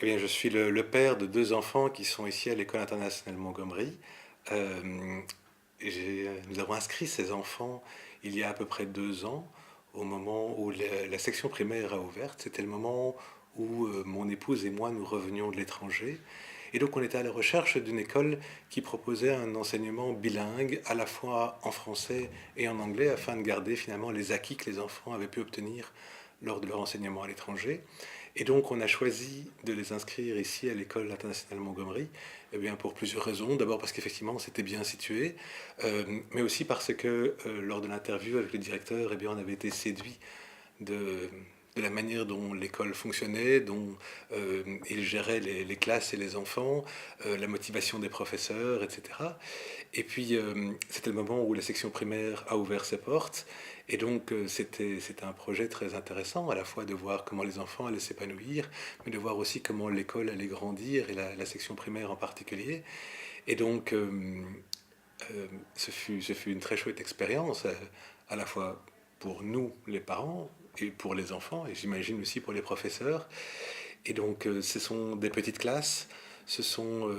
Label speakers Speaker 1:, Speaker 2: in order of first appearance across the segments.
Speaker 1: Eh bien, je suis le père de deux enfants qui sont ici à l'École internationale Montgomery. Euh, Nous avons inscrit ces enfants il y a à peu près 2 ans, au moment où la section primaire a ouvert. C'était le moment où mon épouse et moi nous revenions de l'étranger. Et donc on était à la recherche d'une école qui proposait un enseignement bilingue, à la fois en français et en anglais, afin de garder finalement les acquis que les enfants avaient pu obtenir lors de leur enseignement à l'étranger. Et donc on a choisi de les inscrire ici à l'école internationale Montgomery, eh bien pour plusieurs raisons. D'abord parce qu'effectivement c'était bien situé, mais aussi parce que lors de l'interview avec le directeur, eh bien on avait été séduit de, de la manière dont l'école fonctionnait, dont il gérait les classes et les enfants, la motivation des professeurs, etc. Et puis, c'était le moment où la section primaire a ouvert ses portes. Et donc, c'était un projet très intéressant, à la fois de voir comment les enfants allaient s'épanouir, mais de voir aussi comment l'école allait grandir, et la section primaire en particulier. Et donc, ce fut une très chouette expérience, à la fois pour nous, les parents, et pour les enfants, et j'imagine aussi pour les professeurs. Et donc, ce sont des petites classes, ce sont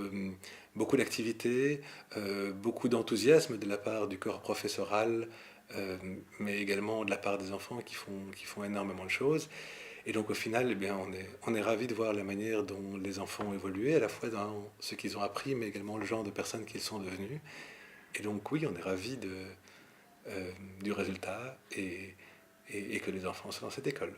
Speaker 1: beaucoup d'activités, beaucoup d'enthousiasme de la part du corps professoral, euh, mais également de la part des enfants qui font énormément de choses. Et donc, au final, eh bien, on est ravis de voir la manière dont les enfants ont évolué, à la fois dans ce qu'ils ont appris, mais également le genre de personnes qu'ils sont devenus. Et donc, oui, on est ravis du résultat et que les enfants soient dans cette école.